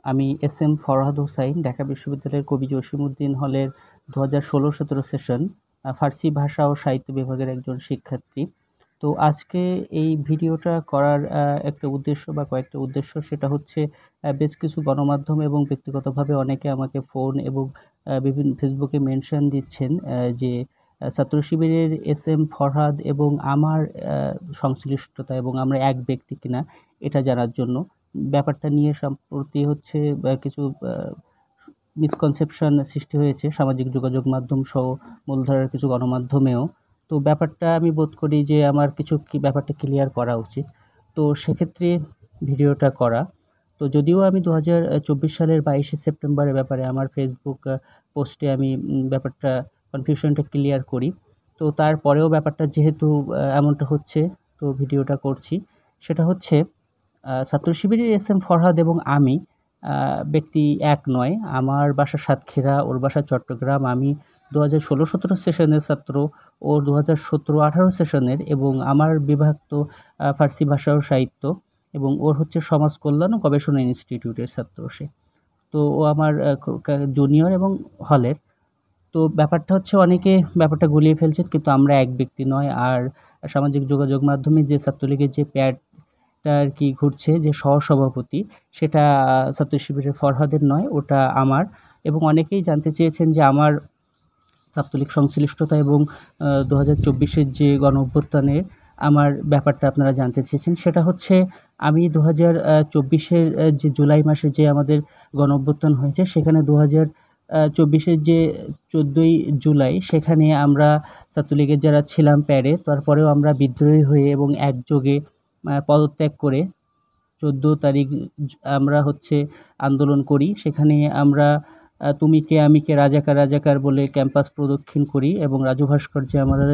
আমি S M Farhad Hossain, Dhaka বিশ্ববিদ্যালয়ের কবি জসিমউদ্দিন হলের 2016-17 সেশন ফার্সি ভাষা ও সাহিত্য বিভাগের একজন শিক্ষার্থী। তো আজকে এই ভিডিওটা করার একটা উদ্দেশ্য বা কয়েকটা উদ্দেশ্য, সেটা হচ্ছে বেশ কিছু গণমাধ্যম এবং ব্যক্তিগতভাবে অনেকে আমাকে ফোন এবং বিভিন্ন ফেসবুকে মেনশন দিচ্ছেন যে ছাত্র শিবিরের এস এম ফরহাদ এবং আমার সংশ্লিষ্টতা এবং আমরা এক ব্যক্তি কিনা এটা জানার জন্য। ব্যাপারটা নিয়ে সম্প্রতি হচ্ছে কিছু মিসকনসেপশন সৃষ্টি হয়েছে সামাজিক যোগাযোগ মাধ্যম সহ মূলধারার কিছু গণমাধ্যমেও। তো ব্যাপারটা আমি বোধ করি যে আমার কিছু ব্যাপারটা ক্লিয়ার করা উচিত। তো সেক্ষেত্রে ভিডিওটা করা। তো যদিও আমি 2024 সালের 22শে সেপ্টেম্বরের ব্যাপারে আমার ফেসবুক পোস্টে আমি ব্যাপারটা কনফিউশনটা ক্লিয়ার করি। তো তারপরেও ব্যাপারটা যেহেতু এমনটা হচ্ছে, তো ভিডিওটা করছি। সেটা হচ্ছে ছাত্র শিবিরের এস এম ফরহাদ এবং আমি ব্যক্তি এক নয়। আমার বাসা সাতক্ষীরা, ওর বাসা চট্টগ্রাম। আমি 2016-17 সেশনের ছাত্র, ও 2017-18 সেশনের, এবং আমার বিভাগ তো ফার্সি ভাষা ও সাহিত্য, এবং ওর হচ্ছে সমাজ কল্যাণ ও গবেষণা ইনস্টিটিউটের ছাত্র সে। তো ও আমার জুনিয়র এবং হলের। তো ব্যাপারটা হচ্ছে অনেকে ব্যাপারটা গুলিয়ে ফেলছেন, কিন্তু আমরা এক ব্যক্তি নয়। আর সামাজিক যোগাযোগ মাধ্যমে যে ছাত্রলীগের যে প্যাডটা আর কি ঘুরছে, যে সহসভাপতি, সেটা ছাত্র শিবিরের ফরহাদের নয়, ওটা আমার। এবং অনেকেই জানতে চেয়েছেন যে আমার ছাত্রলীগ সংশ্লিষ্টতা এবং 2024-এর যে গণঅভ্যুত্থানের আমার ব্যাপারটা আপনারা জানতে চেয়েছেন। সেটা হচ্ছে আমি 2024-এর যে জুলাই মাসে যে আমাদের গণঅভ্যুত্থান হয়েছে, সেখানে 2024-এর যে 14ই জুলাই, সেখানে আমরা ছাত্রলীগের যারা ছিলাম প্যাডে, তারপরেও আমরা বিদ্রোহী হয়ে এবং একযোগে পদত্যাগ করে 14 তারিখ আমরা হচ্ছে আন্দোলন করি। সেখানে আমরা তুমি কে আমি কে রাজাকার রাজাকার বলে ক্যাম্পাস প্রদক্ষিণ করি এবং রাজু ভাস্কর্যে আমাদের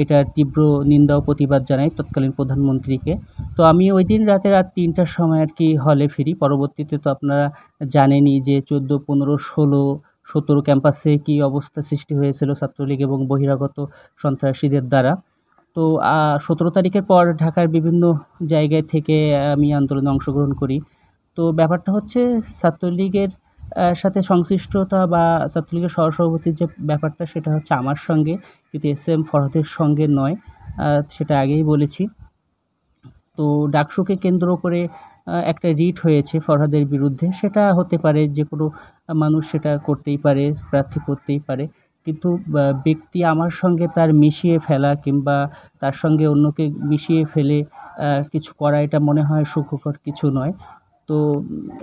এটার তীব্র নিন্দা ও প্রতিবাদ জানাই তৎকালীন প্রধানমন্ত্রীকে। তো আমি ওই দিন রাত 3টার সময় আর কি হলে ফিরি। পরবর্তীতে তো আপনারা জানেনই যে 14, 15, 16, 17 ক্যাম্পাসে কী অবস্থা সৃষ্টি হয়েছিল ছাত্রলীগ এবং বহিরাগত সন্ত্রাসীদের দ্বারা। তো 17 তারিখের পর ঢাকার বিভিন্ন জায়গায় থেকে আমি আন্দোলনে অংশগ্রহণ করি। তো ব্যাপারটা হচ্ছে ছাত্রলীগের সাথে সংশ্লিষ্টতা বা ছাত্রলীগের সহসভাপতির যে ব্যাপারটা, সেটা হচ্ছে আমার সঙ্গে, কিন্তু এস এম ফরহাদের সঙ্গে নয়। সেটা আগেই বলেছি। তো ডাকসুকে কেন্দ্র করে একটা রিট হয়েছে ফরহাদের বিরুদ্ধে। সেটা হতে পারে, যে কোনো মানুষ সেটা করতেই পারে, প্রার্থী করতেই পারে। কিন্তু ব্যক্তি আমার সঙ্গে তার মিশিয়ে ফেলা কিংবা তার সঙ্গে অন্যকে মিশিয়ে ফেলে কিছু করা, এটা মনে হয় সুখকর কিছু নয়। তো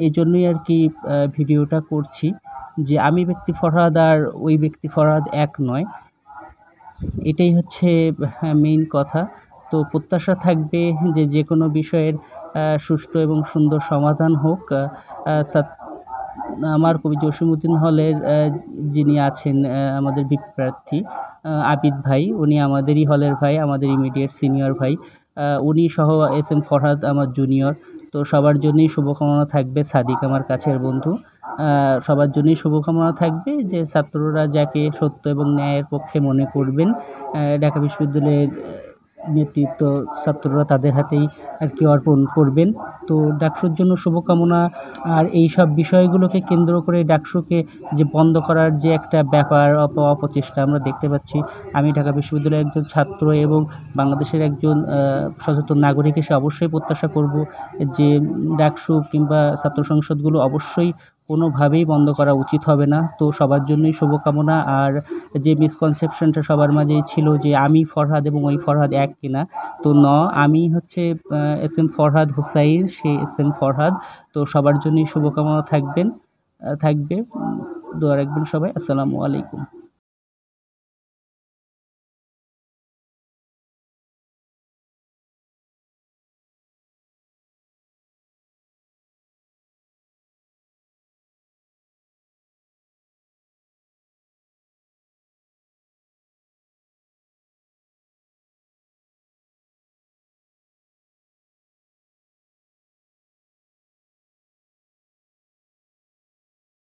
এই জন্যই আর কি ভিডিওটা করছি, যে আমি ব্যক্তি ফরহাদ আর ওই ব্যক্তি ফরহাদ এক নয়। এটাই হচ্ছে মেইন কথা। তো প্রত্যাশা থাকবে যে যে কোনো বিষয়ের সুষ্ঠু এবং সুন্দর সমাধান হোক। আমার কবি জসিমউদ্দিন হলের যিনি আছেন আমাদের ভিপি প্রার্থী আবিদ ভাই, উনি আমাদেরই হলের ভাই, আমাদের ইমিডিয়েট সিনিয়র ভাই। উনি সহ এস এম ফরহাদ আমার জুনিয়র। তো সবার জন্যই শুভকামনা থাকবে। সাদিক আমার কাছের বন্ধু। সবার জন্যই শুভকামনা থাকবে যে ছাত্ররা যাকে সত্য এবং ন্যায়ের পক্ষে মনে করবেন, ঢাকা বিশ্ববিদ্যালয়ের নেতৃত্ব ছাত্ররা তাদের হাতেই আর কি অর্পণ করবেন। তো ডাকসুর জন্য শুভকামনা। আর এই সব বিষয়গুলোকে কেন্দ্র করে ডাকসুকে যে বন্ধ করার যে একটা ব্যাপার, অপচেষ্টা আমরা দেখতে পাচ্ছি। আমি ঢাকা বিশ্ববিদ্যালয়ের একজন ছাত্র এবং বাংলাদেশের একজন সচেতন নাগরিক হিসেবে অবশ্যই প্রত্যাশা করব যে ডাকসু কিংবা ছাত্র সংসদগুলো অবশ্যই কোনোভাবেই বন্ধ করা উচিত হবে না। তো সবার জন্যই শুভকামনা। আর যে মিসকনসেপশনটা সবার মাঝেই ছিল যে আমি ফরহাদ এবং ওই ফরহাদ এক কিনা, তো আমি হচ্ছে এস এম ফরহাদ হোসাইন, সেই এস এম ফরহাদ। তো সবার জন্যই শুভকামনা থাকবে। দোয়া রাখবেন সবাই। আসসালামু আলাইকুম।